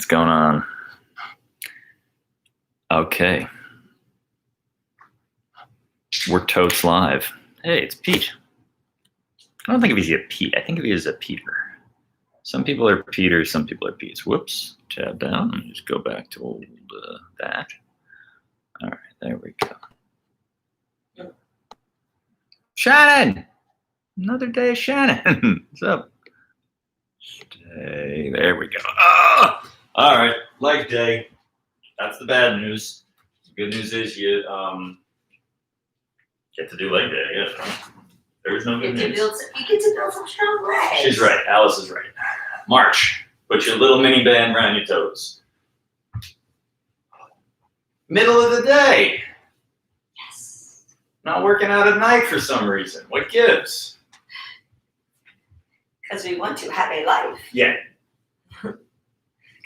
What's going on? Okay. We're totes live. Hey, it's Pete. I don't think of you as a Pete. I think of you as a Peter. Some people are Peters, some people are Petes. Whoops. Tab down and just go back to old that. All right, there we go. Shannon! Another day of Shannon. What's up? Stay. There we go. Oh! All right, leg day. That's the bad news. The good news is you get to do leg day, I guess, right? There's no good news. You get to build some strong legs. She's right. Alice is right. March. Put your little mini band around your toes. Middle of the day. Yes. Not working out at night for some reason. What gives? Because we want to have a life. Yeah.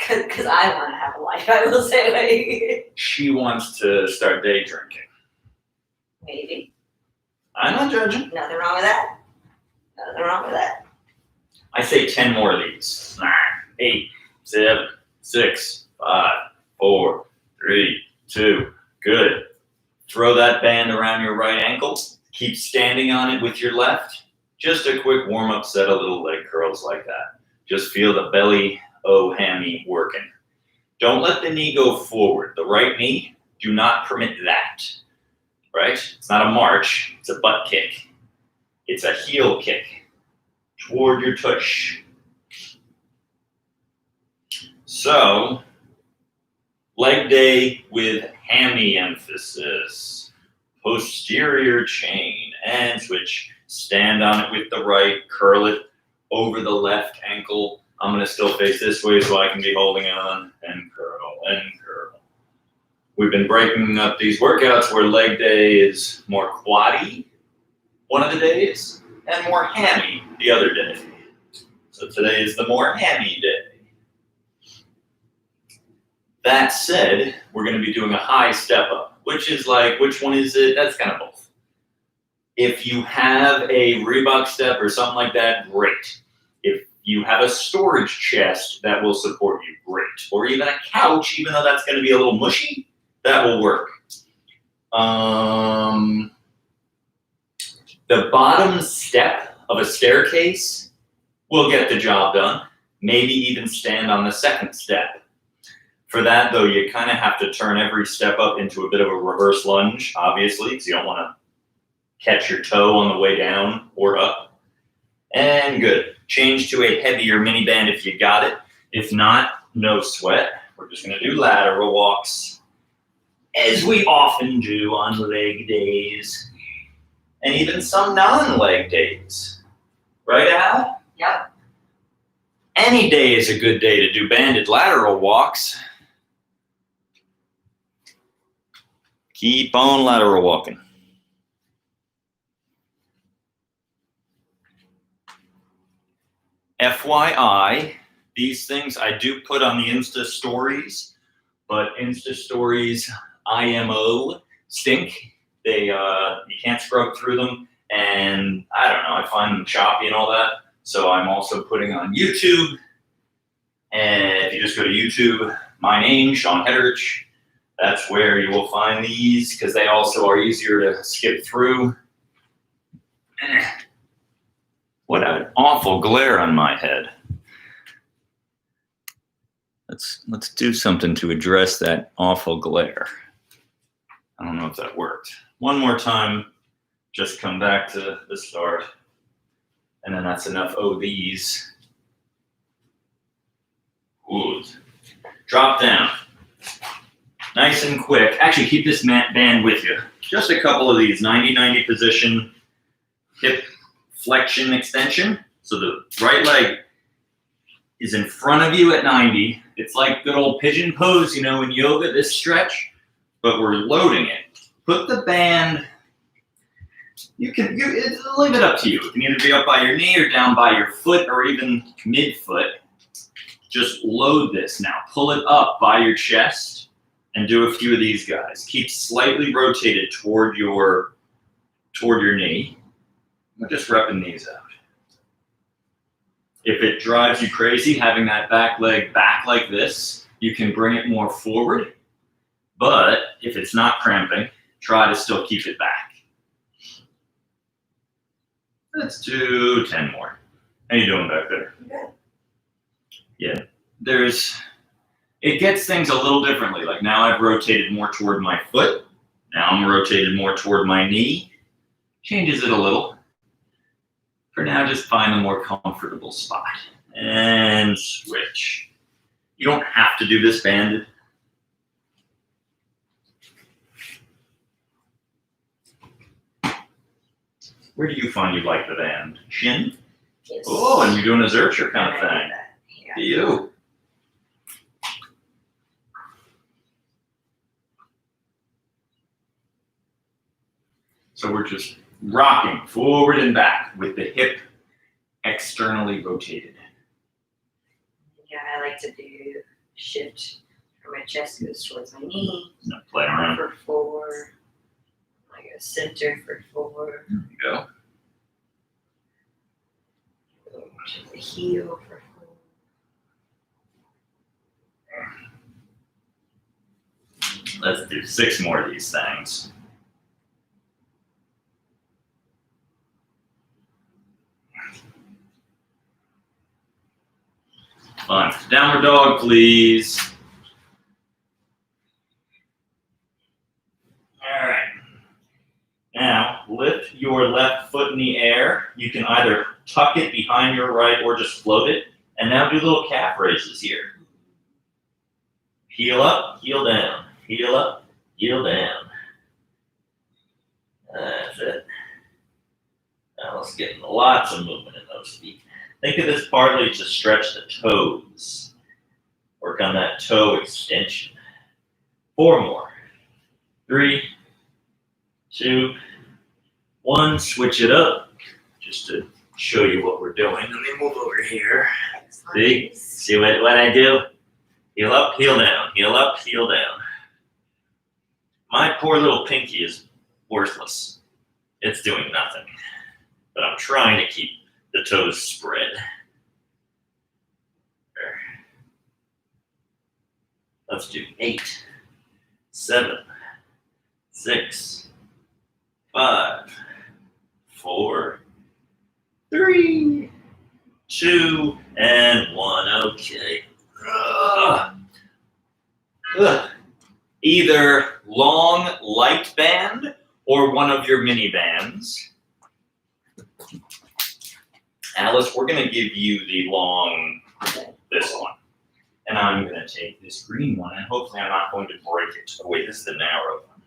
Because I want to have a life, I will say. She wants to start day drinking. Maybe. I'm not judging. Nothing wrong with that. Nothing wrong with that. I say 10 more of these. 9, 8, 7, 6, 5, 4, 3, 2. Good. Throw that band around your right ankle. Keep standing on it with your left. Just a quick warm-up set of little leg curls like that. Just feel the belly, hammy working. Don't let the knee go forward. The right knee, do not permit that. Right? It's not a march. It's a butt kick. It's a heel kick toward your tush. So, leg day with hammy emphasis. Posterior chain and switch. Stand on it with the right. Curl it over the left ankle. I'm going to still face this way so I can be holding on and curl and curl. We've been breaking up these workouts where leg day is more quaddy one of the days and more hammy the other day. So today is the more hammy day. That said, we're going to be doing a high step up, which is like, which one is it? That's kind of both. If you have a Reebok step or something like that, great. If you have a storage chest that will support you, great. Or even a couch, even though that's going to be a little mushy, that will work. The bottom step of a staircase will get the job done. Maybe even stand on the second step. For that, though, you kind of have to turn every step up into a bit of a reverse lunge, obviously, because you don't want to catch your toe on the way down or up. And good. Change to a heavier mini band if you got it. If not, no sweat. We're just going to do lateral walks, as we often do on leg days, and even some non-leg days. Right, Al? Yep. Any day is a good day to do banded lateral walks. Keep on lateral walking. FYI, these things I do put on the Insta stories, but Insta stories IMO stink. They you can't scrub through them, and I don't know, I find them choppy and all that. So I'm also putting on YouTube. And if you just go to YouTube, my name, Sean Hederich, that's where you will find these, because they also are easier to skip through. What an awful glare on my head. Let's do something to address that awful glare. I don't know if that worked. One more time, just come back to the start. And then that's enough these. Good. Drop down. Nice and quick. Actually, keep this band with you. Just a couple of these. 90-90 position. Hip flexion extension. So the right leg is in front of you at 90. It's like good old pigeon pose, you know, in yoga, this stretch. But we're loading it. Put the band, leave it up to you. It can either be up by your knee or down by your foot or even mid-foot. Just load this now. Pull it up by your chest and do a few of these guys. Keep slightly rotated toward your knee. I'm just repping these out. If it drives you crazy, having that back leg back like this, you can bring it more forward, but if it's not cramping, try to still keep it back. Let's do 10 more. How you doing back there? Good. Yeah, it gets things a little differently. Like now I've rotated more toward my foot. Now I'm rotated more toward my knee. Changes it a little. For now, just find a more comfortable spot. And switch. You don't have to do this banded. Where do you find you like the band? Shin? Yes. Oh, and you're doing a Zercher kind of thing. Yeah. You. So we're just rocking forward and back with the hip externally rotated. Yeah, I like to do shift where my chest goes towards my knee. Now play around. For 4. I go center for 4. There you go. Go to the heel for 4. Let's do 6 more of these things. Fine. Downward dog, please. All right. Now, lift your left foot in the air. You can either tuck it behind your right or just float it. And now do little calf raises here. Heel up, heel down. Heel up, heel down. That's it. Now let's get lots of movement in those feet. Think of this partly to stretch the toes. Work on that toe extension. 4 more. 3, 2, 1. Switch it up. Just to show you what we're doing. Let me move over here. See what I do? Heel up, heel down. Heel up, heel down. My poor little pinky is worthless. It's doing nothing. But I'm trying to keep the toes spread. There. Let's do 8, 7, 6, 5, 4, 3, 2, and 1. Okay. Either long light band or one of your mini bands. Alice, we're going to give you the long, this one. And I'm going to take this green one, and hopefully I'm not going to break it. Oh, wait, this is the narrow one.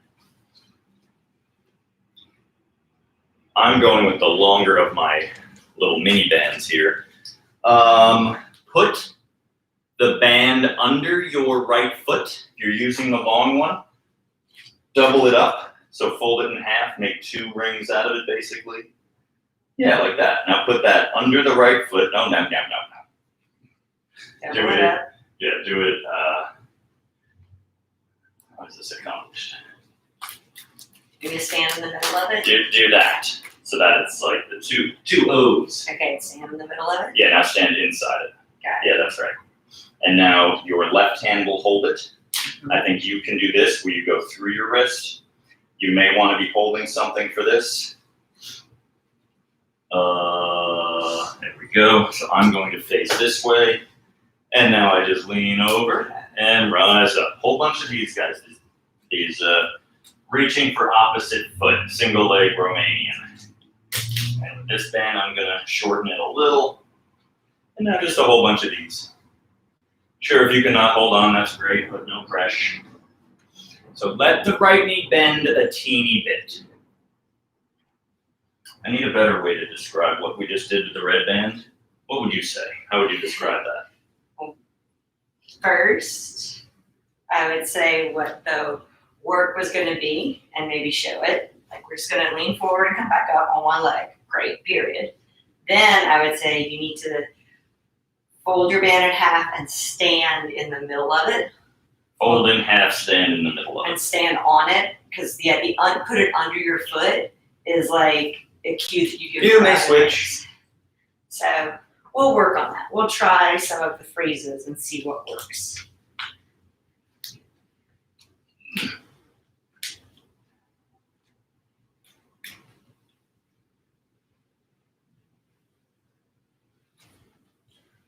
I'm going with the longer of my little mini bands here. Put the band under your right foot. You're using the long one. Double it up. So fold it in half, make 2 rings out of it, basically. Yeah, like that. Now put that under the right foot. No. Do it. Yeah, do it. How is this accomplished? Do you stand in the middle of it? Do that. So that it's like the two O's. Okay, stand in the middle of it. Yeah, now stand inside it. Got it. Yeah, that's right. And now your left hand will hold it. I think you can do this where you go through your wrist. You may want to be holding something for this. There we go. So I'm going to face this way. And now I just lean over and rise up. Whole bunch of these guys. These reaching for opposite foot, single leg Romanian. And with this band, I'm going to shorten it a little. And now just a whole bunch of these. Sure, if you cannot hold on, that's great, but no pressure. So let the right knee bend a teeny bit. I need a better way to describe what we just did to the red band. What would you say? How would you describe that? First, I would say what the work was going to be and maybe show it. Like we're just going to lean forward and come back up on one leg. Great, period. Then I would say you need to fold your band in half and stand in the middle of it. Fold in half, stand in the middle of And it. stand on it, because put it under your foot is like a cue that you give. You may switch. So we'll work on that. We'll try some of the phrases and see what works.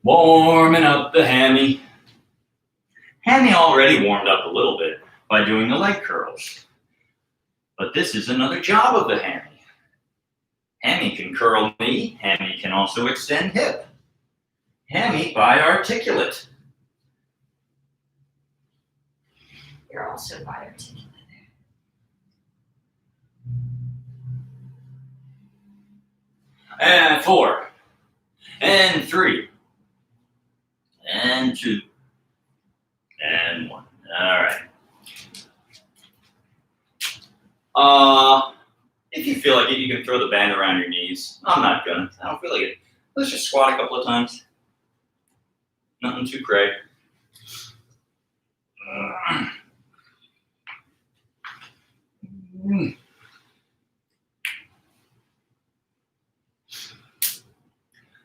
Warming up the hammy. Hammy already warmed up a little bit by doing the leg curls. But this is another job of the hammy. Hammy can curl knee, hammy can also extend hip. Hammy bi-articulate. You're also bi-articulate. And 4. And 3. And 2. And 1. All right. If you feel like it, you can throw the band around your knees. I'm not gonna. I don't feel like it. Let's just squat a couple of times. Nothing too crazy.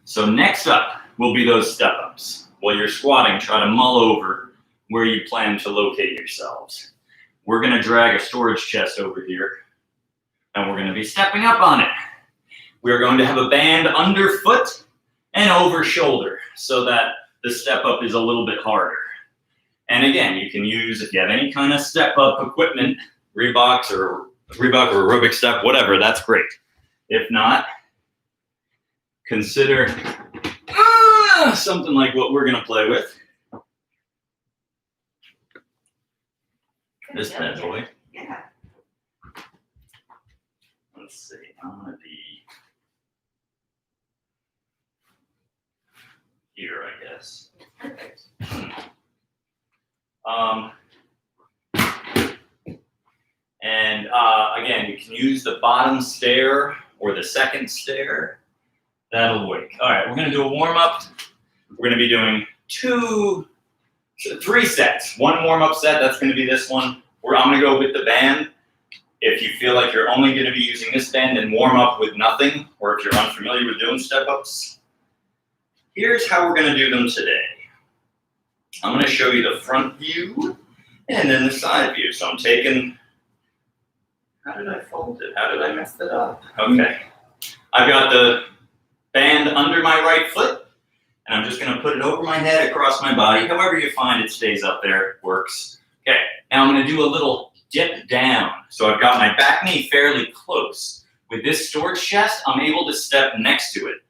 So next up will be those step-ups. While you're squatting, try to mull over where you plan to locate yourselves. We're gonna drag a storage chest over here, and we're gonna be stepping up on it. We're going to have a band underfoot and over shoulder so that the step-up is a little bit harder. And again, you can use, if you have any kind of step-up equipment, Reebok or aerobic step, whatever, that's great. If not, consider something like what we're gonna play with. This bad boy. Yeah. Let's see, I'm gonna be here, I guess. Perfect. And again, you can use the bottom stair or the second stair. That'll work. All right, we're gonna do a warm up. We're gonna be doing 3 sets. One warm up set, that's gonna be this one. Where I'm gonna go with the band. If you feel like you're only gonna be using this band, then warm up with nothing, or if you're unfamiliar with doing step ups. Here's how we're gonna do them today. I'm gonna show you the front view and then the side view. So I'm taking, how did I fold it? How did I mess it up? Okay. I've got the band under my right foot, and I'm just gonna put it over my head, across my body. However you find it stays up there, works. Okay, now I'm gonna do a little dip down. So I've got my back knee fairly close. With this storage chest, I'm able to step next to it.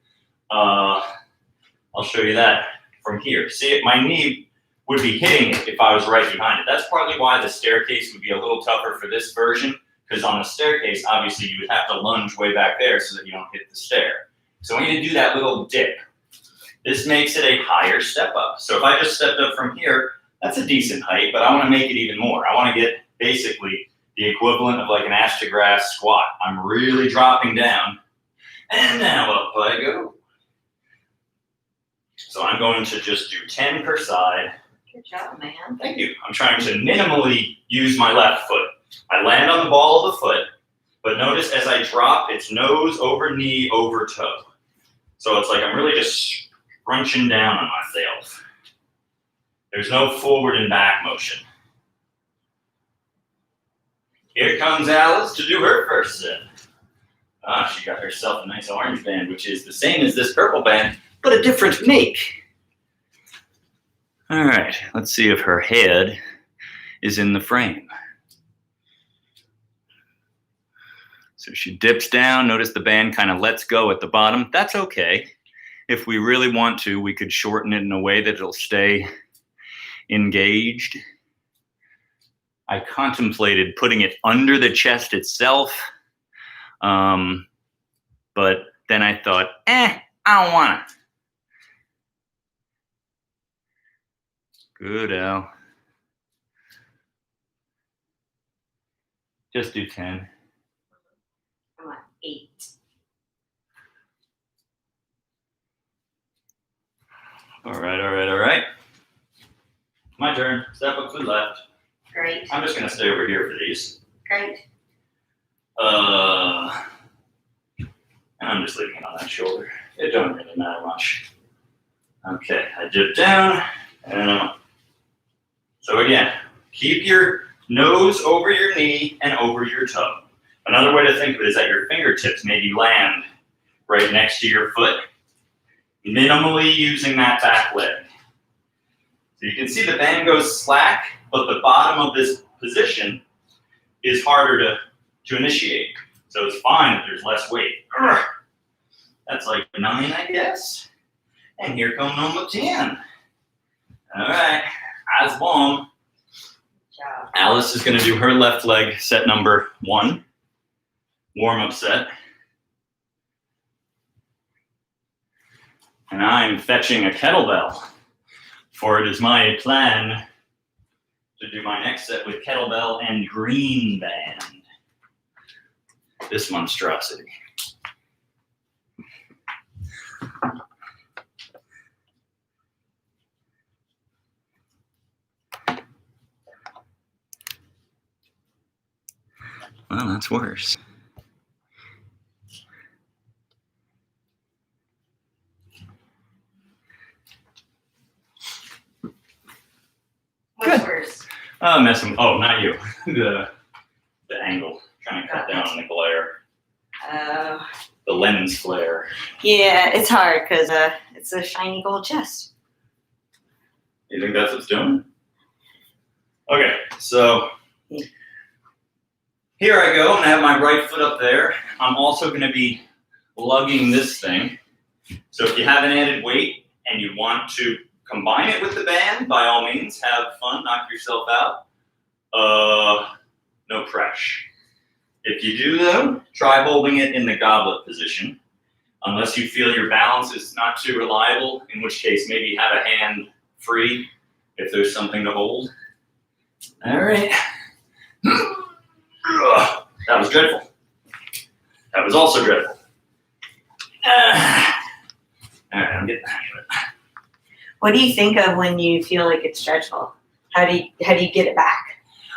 I'll show you that from here. See, my knee would be hitting it if I was right behind it. That's partly why the staircase would be a little tougher for this version, because on a staircase, obviously you would have to lunge way back there so that you don't hit the stair. So I need to do that little dip. This makes it a higher step up. So if I just stepped up from here, that's a decent height, but I want to make it even more. I want to get basically the equivalent of like an ash to grass squat. I'm really dropping down, and now up I go. So I'm going to just do 10 per side. Good job, man. Thank you. I'm trying to minimally use my left foot. I land on the ball of the foot, but notice as I drop, it's nose over knee over toe. So it's like I'm really just scrunching down on myself. There's no forward and back motion. Here comes Alice to do her first set. She got herself a nice orange band, which is the same as this purple band, but a different make. All right, let's see if her head is in the frame. So she dips down. Notice the band kind of lets go at the bottom. That's okay. If we really want to, we could shorten it in a way that it'll stay engaged. I contemplated putting it under the chest itself, but then I thought, I don't want it. Good, Al. Just do 10. I want 8. All right. My turn. Step up to the left. Great. I'm just gonna stay over here for these. Great. And I'm just leaving it on that shoulder. It don't really matter much. Okay, I dip down and I'm up. So again, keep your nose over your knee and over your toe. Another way to think of it is that your fingertips maybe land right next to your foot, minimally using that back leg. So you can see the band goes slack, but the bottom of this position is harder to initiate. So it's fine if there's less weight. That's like 9, I guess. And here comes number 10. All right, eyes bomb. Job. Alice is going to do her left leg set number 1, warm-up set. And I'm fetching a kettlebell, for it is my plan to do my next set with kettlebell and green band. This monstrosity. Well, that's worse. What's worse? Messing. Oh, not you. The angle. Trying to cut down on the glare. The lens flare. Yeah, it's hard because it's a shiny gold chest. You think that's what's doing? Okay, so here I go. I'm gonna have my right foot up there. I'm also gonna be lugging this thing. So if you have an added weight and you want to combine it with the band, by all means, have fun, knock yourself out. No pressure. If you do though, try holding it in the goblet position, unless you feel your balance is not too reliable, in which case maybe have a hand free if there's something to hold. All right. That was dreadful. That was also dreadful. All right, I'm getting the hang of it. What do you think of when you feel like it's dreadful? How do you get it back?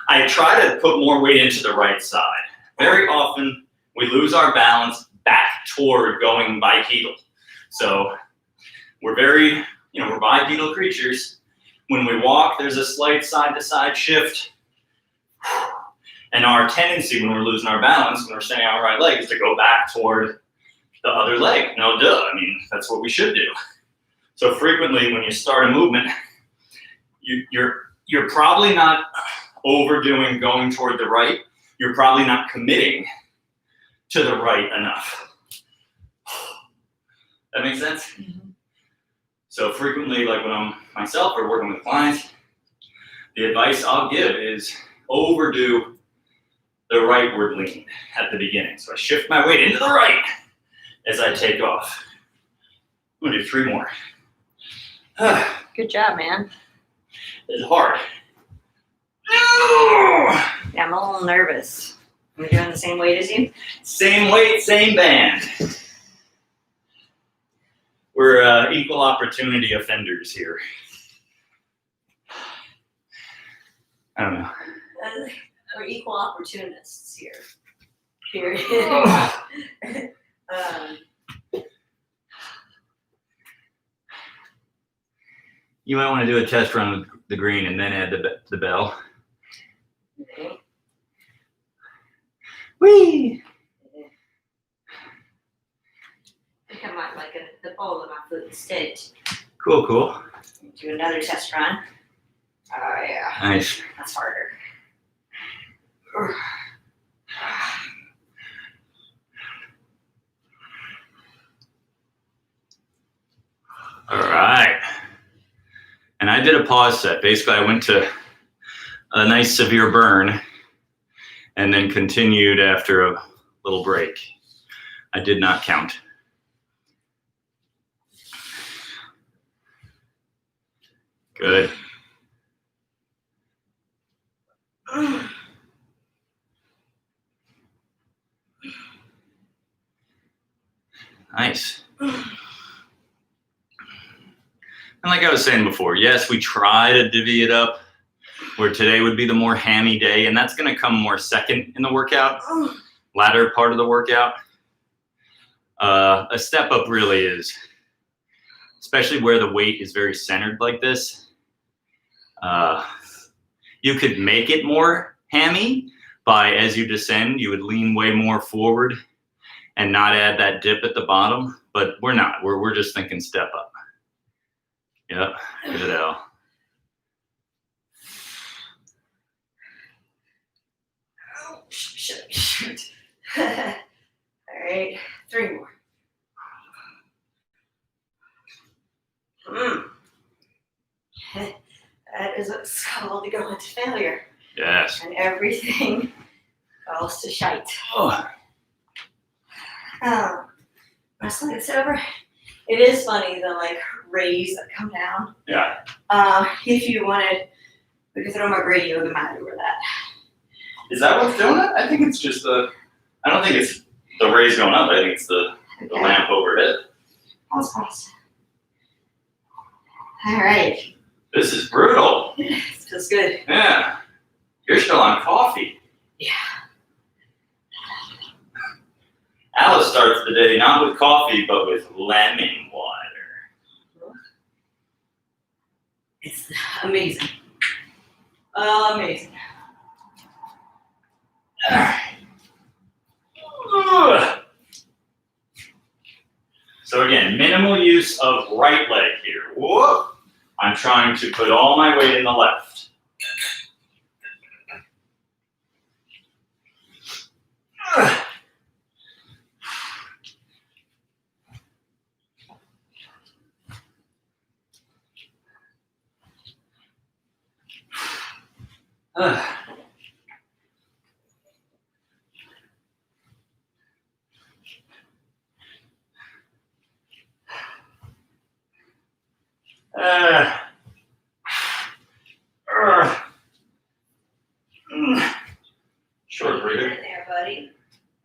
I try to put more weight into the right side. Very often we lose our balance back toward going bipedal. So we're we're bipedal creatures. When we walk, there's a slight side-to-side shift. And our tendency when we're losing our balance, when we're standing on our right leg, is to go back toward the other leg. No duh, I mean, that's what we should do. So frequently when you start a movement, you're probably not overdoing going toward the right. You're probably not committing to the right enough. That makes sense? Mm-hmm. So frequently, like when I'm myself or working with clients, the advice I'll give is overdo the rightward lean at the beginning. So I shift my weight into the right as I take off. I'm gonna do 3 more. Good job, man. It's hard. Yeah, I'm a little nervous. Am I doing the same weight as you? Same weight, same band. We're equal opportunity offenders here. I don't know. We're equal opportunists here. Period. You might want to do a test run with the green and then add the bell. Okay. Whee! I think I might like the ball of my foot instead. Cool, cool. Do another test run. Oh yeah, Nice. that's harder. All right. And I did a pause set. Basically, I went to a nice severe burn and then continued after a little break. I did not count. Good. Nice. And like I was saying before, yes, we try to divvy it up where today would be the more hammy day, and that's going to come more second in the workout, latter part of the workout. A step up really is, especially where the weight is very centered like this, you could make it more hammy by, as you descend, you would lean way more forward and not add that dip at the bottom, but we're not. We're just thinking step up. Yep, good Al. Oh, shoot. All right, 3 more. That is what's called going to failure. Yes. And everything falls to shite. Oh. Let's look this over. It is funny, the like rays that come down. Yeah. If you wanted, we could throw my great yoga mat over that. Is that what's doing it? I think it's just I don't think it's the rays going up. I think it's the lamp overhead. Pause. All right. This is brutal. It feels good. Yeah. You're still on coffee. Yeah. Alice starts the day not with coffee, but with lemon water. It's amazing. Amazing. All right. So again, minimal use of right leg here. Whoa. I'm trying to put all my weight in the left. Short breather. There, buddy.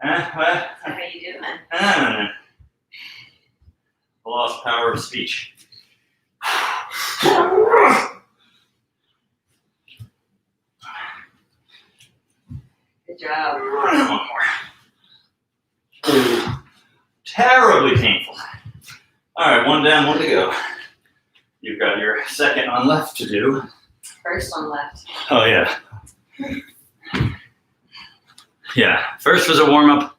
Well, How you doing? I lost power of speech. Good job. One more. Terribly painful. All right, one down, one to go. You've got your second on left to do. First one left. Oh, yeah. Yeah, first was a warm-up.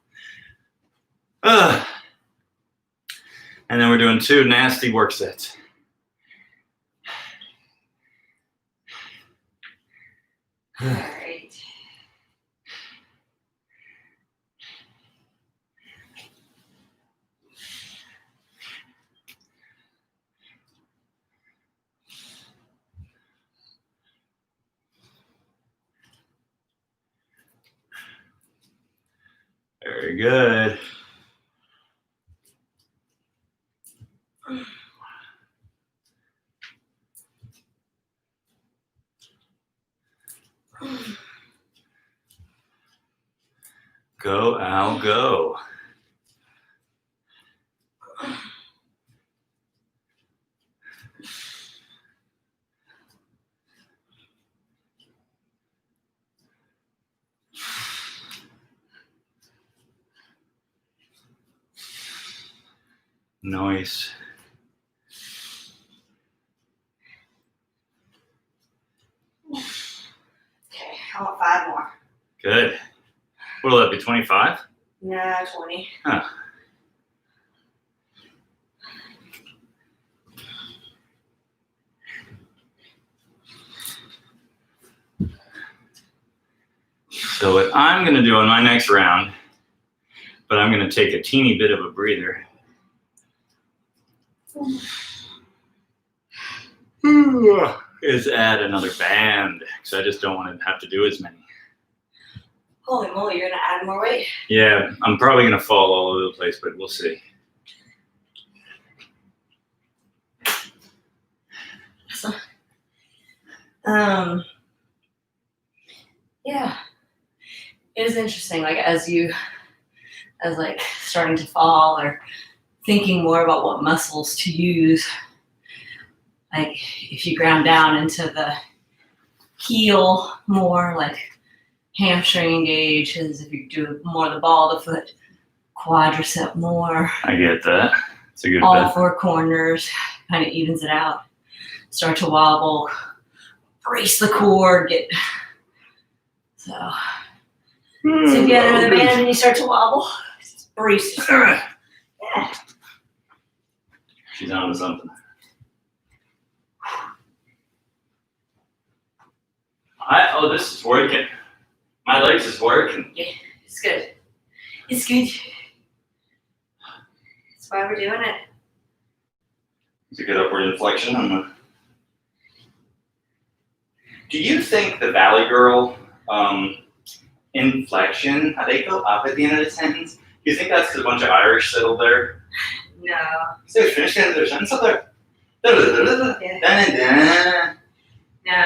And then we're doing 2 nasty work sets. All right. Very good. Go, Al, go. Nice. Okay, I want 5 more. Good. What'll that be, 25? No, 20. Huh. So what I'm going to do on my next round, but I'm going to take a teeny bit of a breather. Is add another band, because I just don't want to have to do as many. Holy moly, you're gonna add more weight? Yeah, I'm probably going to fall all over the place, but we'll see. Yeah, it is interesting. Like as like starting to fall or thinking more about what muscles to use. Like if you ground down into the heel more, like hamstring engages. If you do more the ball of the foot, quadricep more. I get that. It's a good All bet. 4 corners, kind of evens it out. Start to wobble, brace the core, get So together with the band and you start to wobble. Brace yourself. Yeah. She's on to something. Oh, this is working. My legs is working. It's good. It's good. That's why we're doing it. It's a good upward inflection. Do you think the Valley Girl inflection, how they go up at the end of the sentence? Do you think that's because a bunch of Irish settled there? No. So they finished their sentence up there. Da-da-da-da-da. No.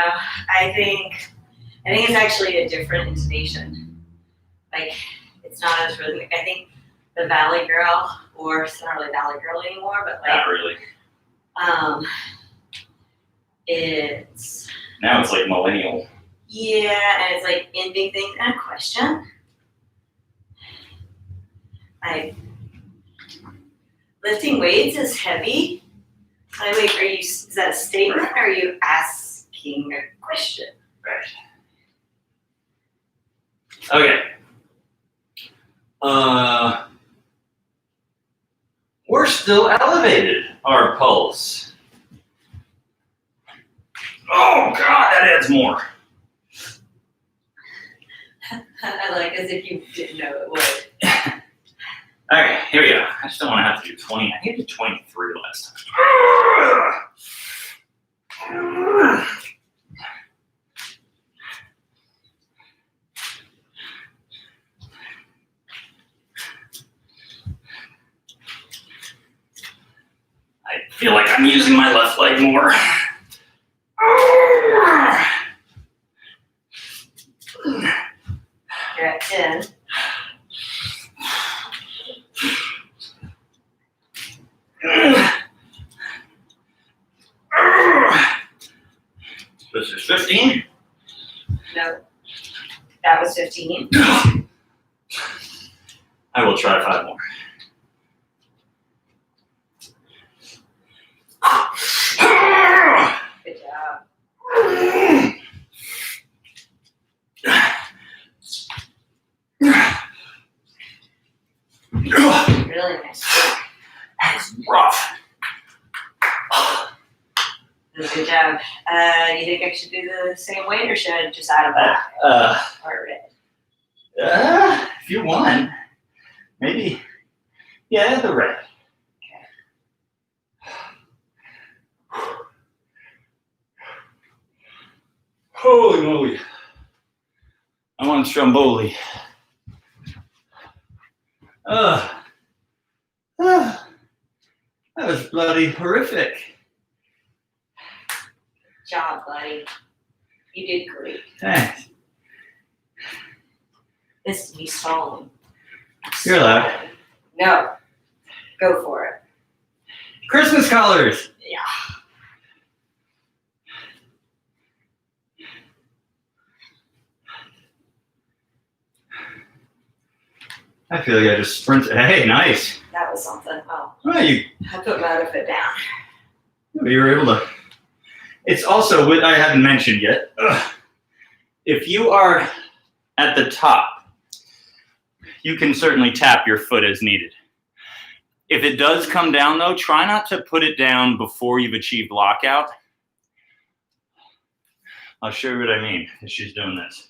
I think it's actually a different intonation. Like, it's not as rhythmic. I think the Valley Girl, or it's not really Valley Girl anymore, but like, Not really. it's, Now it's like millennial. yeah, and it's like ending things in a question. Like, lifting weights is heavy. Like, wait, is that a statement or are you asking a question? Right. Okay. We're still elevated, our pulse. Oh God, that adds more. I like as if you didn't know it would. Okay, here we go. I just don't want to have to do 20. I did 23 last time. I feel like I'm using my left leg more. You're at 10. This is 15. No. That was 15. I will try 5 more. Good job. Really nice work. That's rough. Good job. You think I should do the same weight or should I just add a black or red? If you want, maybe. Yeah, the red. Holy moly. I want Stromboli. That was bloody horrific. Good job, buddy. You did great. Thanks. This is me stalling. You're allowed. No. Go for it. Christmas colors. Yeah. I feel like I just sprinted. Hey, nice. That was something. Oh, Well, you I put my other foot down. were able to. It's also what I haven't mentioned yet. If you are at the top, you can certainly tap your foot as needed. If it does come down, though, try not to put it down before you've achieved lockout. I'll show you what I mean as she's doing this.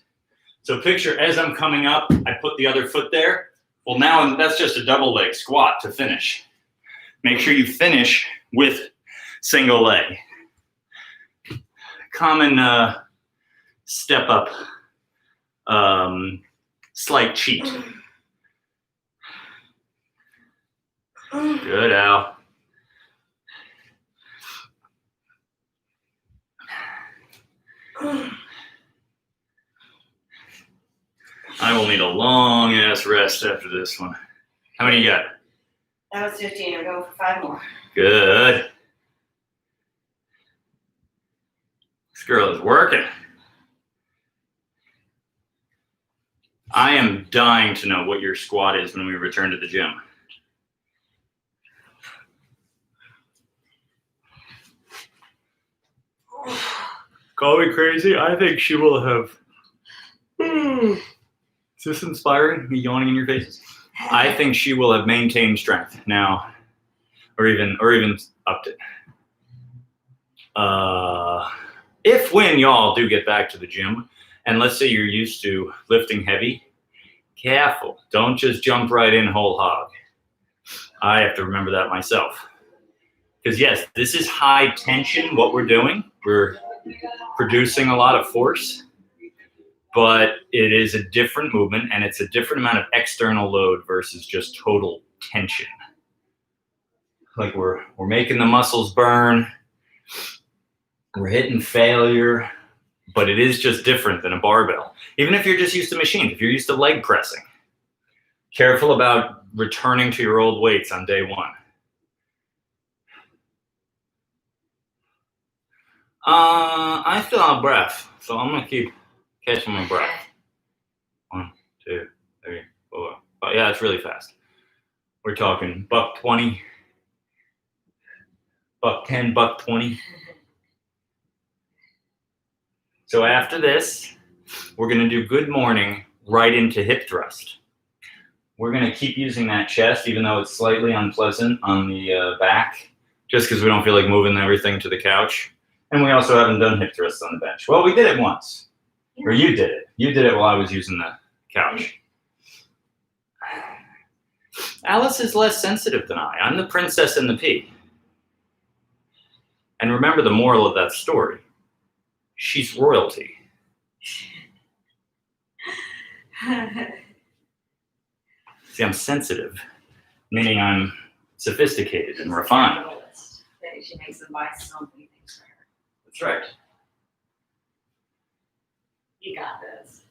So picture as I'm coming up, I put the other foot there. Well, now that's just a double leg squat to finish. Make sure you finish with single leg. Common step up, slight cheat. Good, Al. I will need a long ass rest after this one. How many you got? That was 15. I'm going for 5 more. Good. This girl is working. I am dying to know what your squat is when we return to the gym. Call me crazy. I think she will have Is this inspiring? Me yawning in your faces? I think she will have maintained strength now, or even upped it. If when y'all do get back to the gym, and let's say you're used to lifting heavy, careful. Don't just jump right in whole hog. I have to remember that myself. Because yes, this is high tension, what we're doing. We're producing a lot of force, but it is a different movement and it's a different amount of external load versus just total tension. Like we're making the muscles burn, we're hitting failure, but it is just different than a barbell. Even if you're just used to machines, if you're used to leg pressing, careful about returning to your old weights on day one. I still have breath, so I'm gonna keep catching my breath. 1, 2, 3, 4. But yeah, it's really fast. We're talking $1.20, $1.10, $1.20. So after this, we're gonna do good morning right into hip thrust. We're gonna keep using that chest, even though it's slightly unpleasant on the back, just because we don't feel like moving everything to the couch. And we also haven't done hip thrusts on the bench. Well, we did it once. Or you did it. You did it while I was using the couch. Alice is less sensitive than I. I'm the princess and the pea. And remember the moral of that story. She's royalty. See, I'm sensitive, meaning I'm sophisticated and refined. She makes them buy so many things for her. That's right. You got this.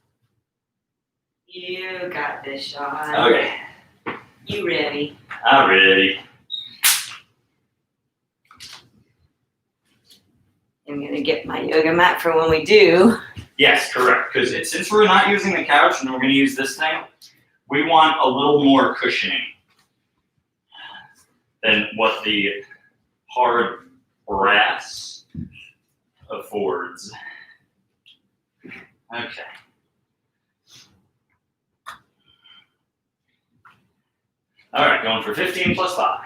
You got this, Sean. Okay. You ready? I'm ready. I'm gonna get my yoga mat for when we do. Yes, correct. Because since we're not using the couch and we're going to use this thing, we want a little more cushioning than what the hard brass affords. Okay. All right, going for 15 plus 5.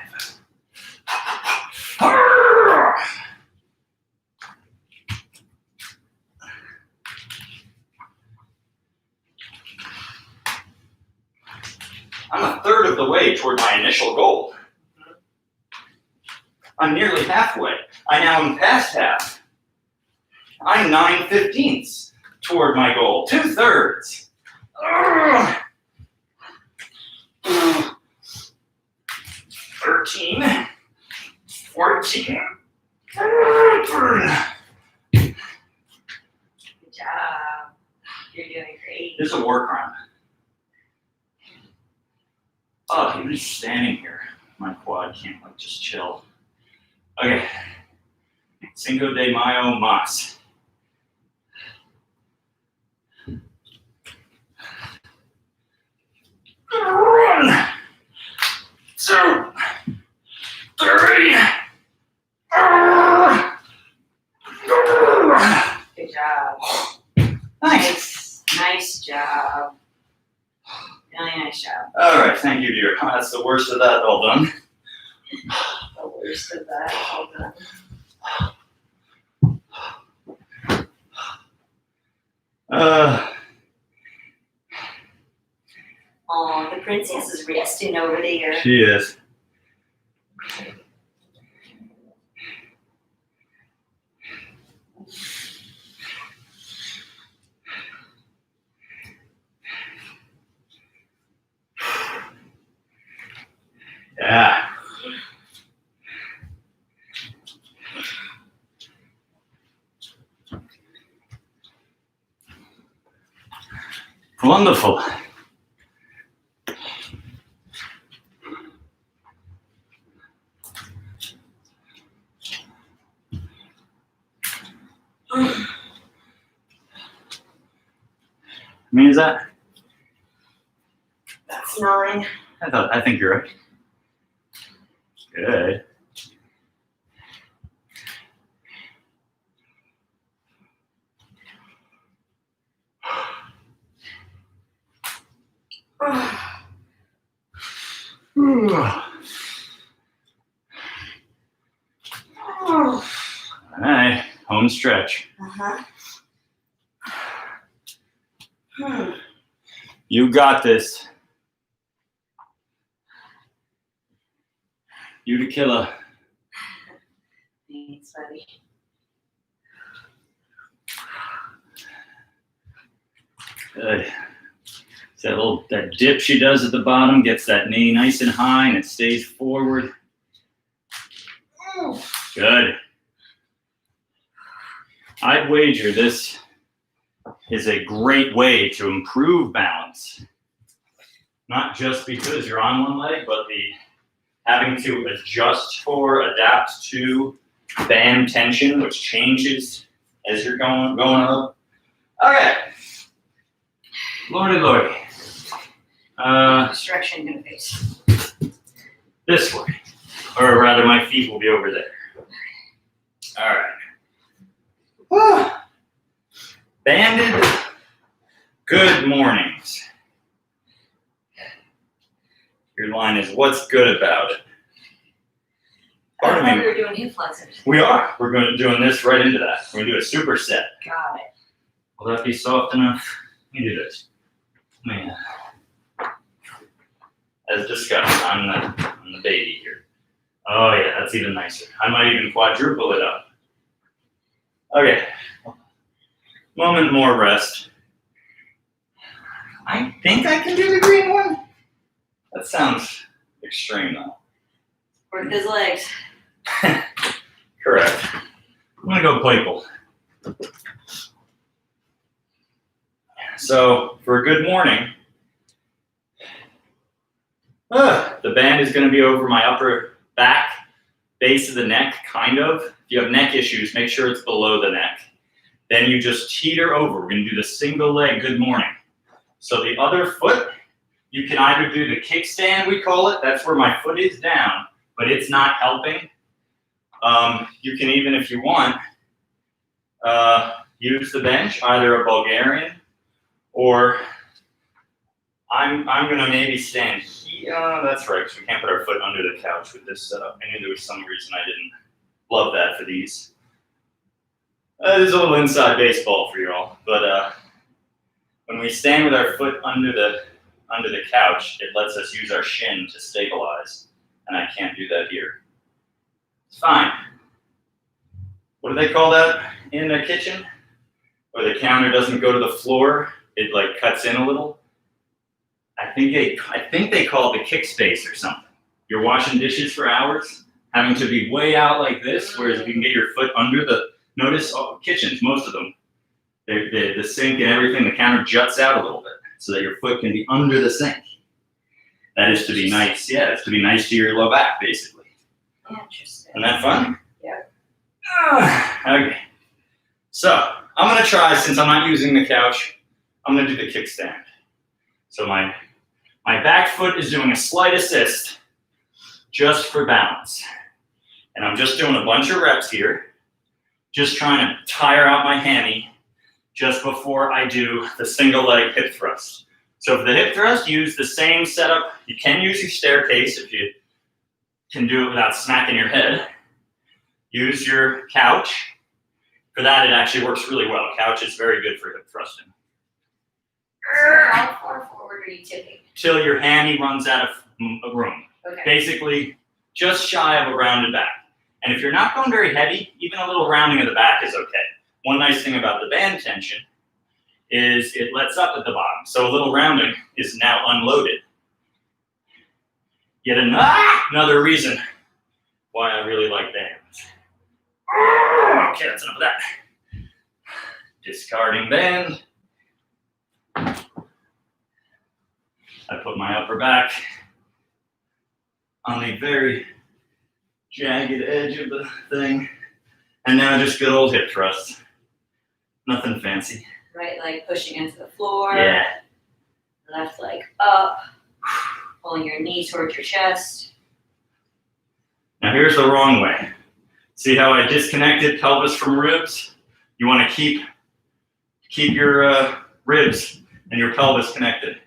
I'm a third of the way toward my initial goal. I'm nearly halfway. I now am past half. I'm 9/15 toward my goal. 2/3. 13. 14. Good job. You're doing great. This is a war crime. Oh, even just standing here, my quad can't like just chill. Okay. Cinco de Mayo mas. One, 2, 3. Good job. Nice. Nice job. Really nice job. All right, thank you, dear. That's the worst of that all done. The worst of that. All done. Oh, the princess is resting over there. She is. Yeah. Wonderful. I mean, is that? That's 9. I think you're right. Good. All right, home stretch. Uh-huh. You got this. You the killer. Thanks, buddy. Good. That dip she does at the bottom gets that knee nice and high and it stays forward. Good. I'd wager this is a great way to improve balance. Not just because you're on one leg, but the having to adapt to band tension, which changes as you're going up. All right. Lordy. Which direction you gonna face? This way. Or rather, my feet will be over there. All right. Banded good mornings. Your line is, what's good about it? I Pardon thought me. we were doing hip flexors. We are. We're going to doing this right into that. We're going to do a superset. Got it. Will that be soft enough? Let me do this. Man. As discussed, I'm the baby here. Oh yeah, that's even nicer. I might even quadruple it up. Okay. Moment more rest. I think I can do the green one. That sounds extreme though. Work his legs. Correct. I'm gonna go playful. So for a good morning, the band is gonna be over my upper back, base of the neck, kind of. If you have neck issues, make sure it's below the neck. Then you just teeter over. We're gonna do the single leg good morning. So the other foot, you can either do the kickstand, we call it. That's where my foot is down, but it's not helping. You can even, if you want, use the bench, either a Bulgarian or I'm gonna maybe stand here. That's right, because we can't put our foot under the couch with this setup. I knew there was some reason I didn't love that for these. There's a little inside baseball for you all, but when we stand with our foot under the couch, it lets us use our shin to stabilize, and I can't do that here. It's fine. What do they call that in the kitchen? Where the counter doesn't go to the floor, it like cuts in a little. I think they call it the kick space or something. You're washing dishes for hours, having to be way out like this, whereas if you can get your foot under the, notice all kitchens, most of them, the sink and everything, the counter juts out a little bit so that your foot can be under the sink. That is to be nice. Yeah, it's to be nice to your low back, basically. Interesting. Isn't that fun? Yeah. Okay. So I'm gonna try, since I'm not using the couch, I'm gonna do the kickstand. So my back foot is doing a slight assist just for balance. And I'm just doing a bunch of reps here, just trying to tire out my hammy just before I do the single leg hip thrust. So for the hip thrust, use the same setup. You can use your staircase if you can do it without smacking your head. Use your couch. For that, it actually works really well. Couch is very good for hip thrusting. How far forward are you tipping? Till your hammy runs out of room. Okay. Basically, just shy of a rounded back. And if you're not going very heavy, even a little rounding of the back is okay. One nice thing about the band tension is it lets up at the bottom. So a little rounding is now unloaded. Yet another reason why I really like bands. Okay, that's enough of that. Discarding band. I put my upper back on the very jagged edge of the thing. And now just good old hip thrust. Nothing fancy. Right leg pushing into the floor. Yeah. Left leg up. Pulling your knee towards your chest. Now here's the wrong way. See how I disconnected pelvis from ribs? You want to keep your ribs and your pelvis connected.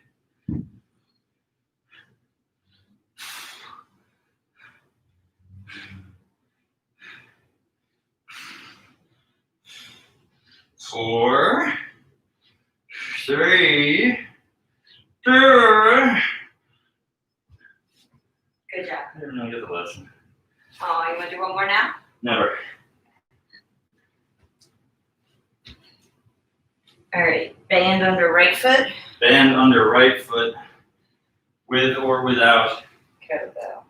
4, 3, 2. Good job. I didn't really get the lesson. Oh, you want to do one more now? Never. All right. Band under right foot. Band under right foot, with or without. Kettlebell.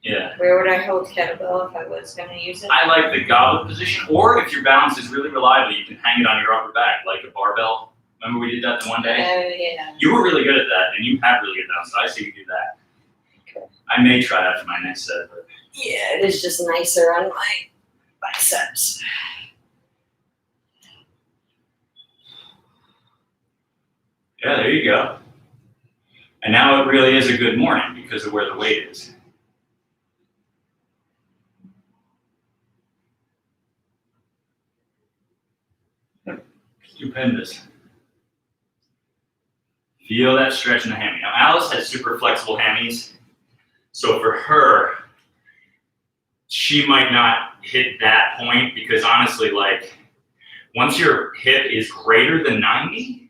Yeah. Where would I hold kettlebell if I was going to use it? I like the goblet position, or if your balance is really reliable, you can hang it on your upper back like a barbell. Remember we did that the one day? Yeah. You were really good at that, and you have really good balance, so I say you do that. Okay. I may try that for my next set, but Yeah, it is just nicer on my biceps. yeah, there you go. And now it really is a good morning because of where the weight is. Stupendous. Feel that stretch in the hammy. Now, Alice has super flexible hammies, so for her, she might not hit that point because honestly, like, once your hip is greater than 90,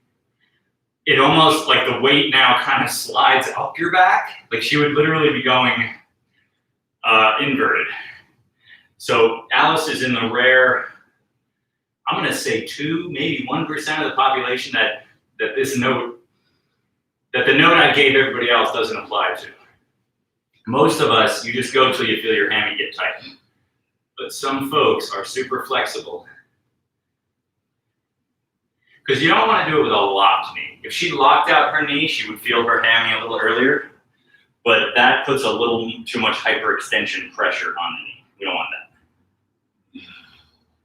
it almost, like, the weight now kind of slides up your back. Like, she would literally be going inverted. So Alice is in the rare, I'm gonna say 2, maybe 1% of the population that the note I gave everybody else doesn't apply to. Most of us, you just go till you feel your hammy get tightened. But some folks are super flexible. Because you don't want to do it with a locked knee. If she locked out her knee, she would feel her hammy a little earlier. But that puts a little too much hyperextension pressure on the knee. We don't want that.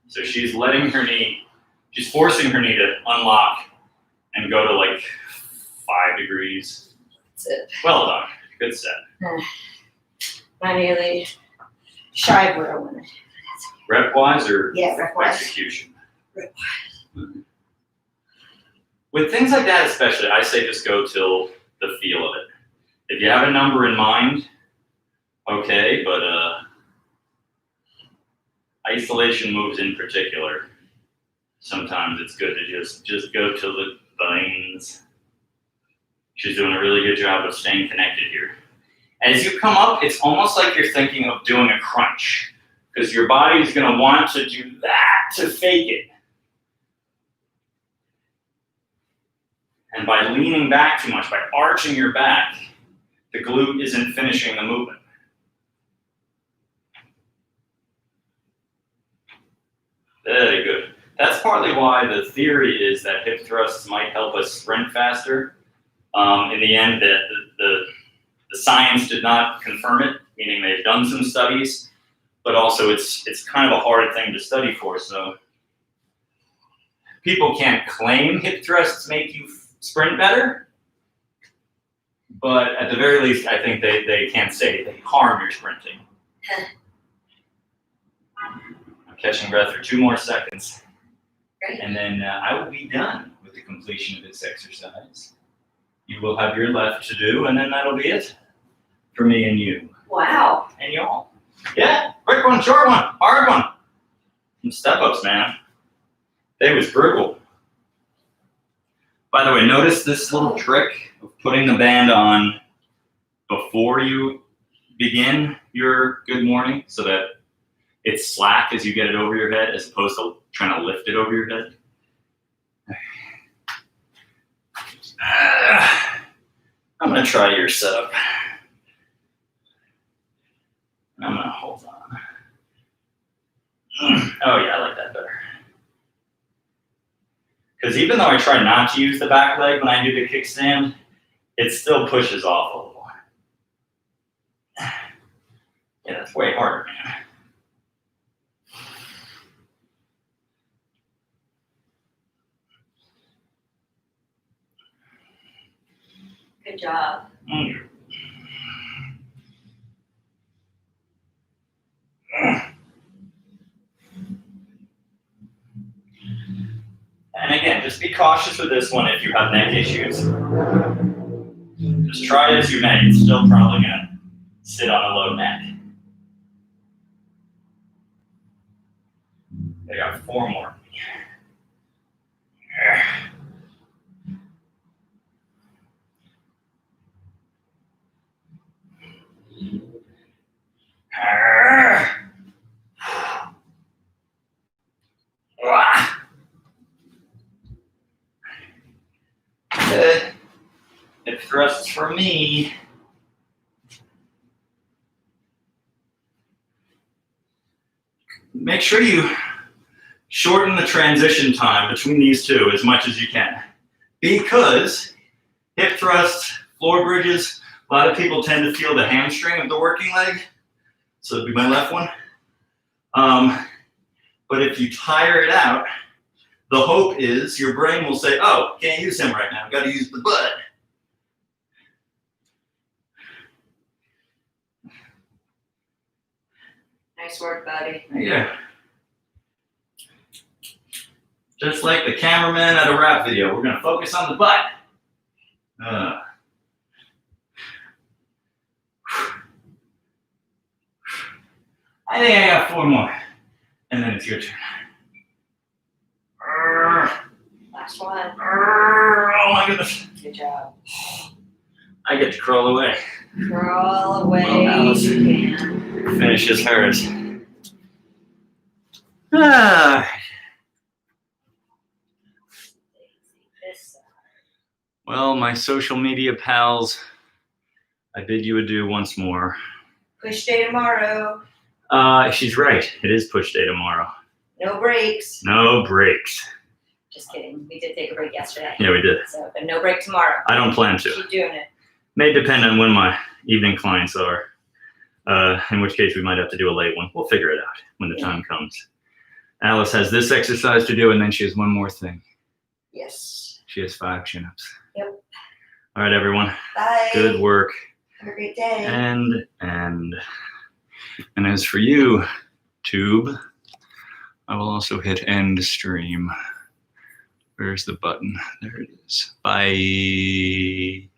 So she's letting her knee, she's forcing her knee to unlock and go to like 5 degrees. That's it. Well done. Good set. Not nearly shy of what I wanted. Rep-wise or Yeah, rep-wise. execution? Rep-wise. With things like that especially, I say just go till the feel of it. If you have a number in mind, okay, but isolation moves in particular, sometimes it's good to just go till the veins. She's doing a really good job of staying connected here. As you come up, it's almost like you're thinking of doing a crunch because your body's going to want to do that to fake it. And by leaning back too much, by arching your back, the glute isn't finishing the movement. Very good. That's partly why the theory is that hip thrusts might help us sprint faster. In the end, the science did not confirm it, meaning they've done some studies, but also it's kind of a hard thing to study for. So people can't claim hip thrusts make you sprint better, but at the very least, I think they can't say they harm your sprinting. I'm catching breath for 2 more seconds. Great. And then I will be done with the completion of this exercise. You will have your left to do, and then that'll be it for me and you. Wow. And y'all. Yeah, quick one, short one, hard one. Some step-ups, man. It was brutal. By the way, notice this little trick of putting the band on before you begin your good morning so that it's slack as you get it over your head as opposed to trying to lift it over your head. I'm going to try your setup. I'm going to hold on. Oh yeah, I like that better. Because even though I try not to use the back leg when I do the kickstand, it still pushes off a little. Yeah, that's way harder, man. Good job. And again, just be cautious with this one if you have neck issues. Just try as you may, it's still probably gonna sit on a low neck. I got 4 more. hip thrusts for me. Make sure you shorten the transition time between these two as much as you can. Because hip thrusts, floor bridges, a lot of people tend to feel the hamstring of the working leg. So it'd be my left one. But if you tire it out, the hope is your brain will say, oh, can't use him right now, I've got to use the butt. Nice work, buddy. Yeah. Just like the cameraman at a rap video, we're gonna focus on the butt. I think I got 4 more, and then it's your turn. Last one. Oh my goodness. Good job. I get to crawl away. Crawl away Well, Alice. you can. Finishes hers. Ah. This side. Well, my social media pals, I bid you adieu once more. Push day tomorrow. She's right. It is push day tomorrow. No breaks. No breaks. Just kidding. We did take a break yesterday. Yeah, we did. So, but no break tomorrow. I don't plan to. Keep doing it. May depend on when my evening clients are. In which case we might have to do a late one. We'll figure it out when the time comes. Alice has this exercise to do, and then she has one more thing. Yes. She has 5 chin-ups. Yep. All right, everyone. Bye. Good work. Have a great day. And as for you, Tube, I will also hit end stream. Where's the button? There it is. Bye.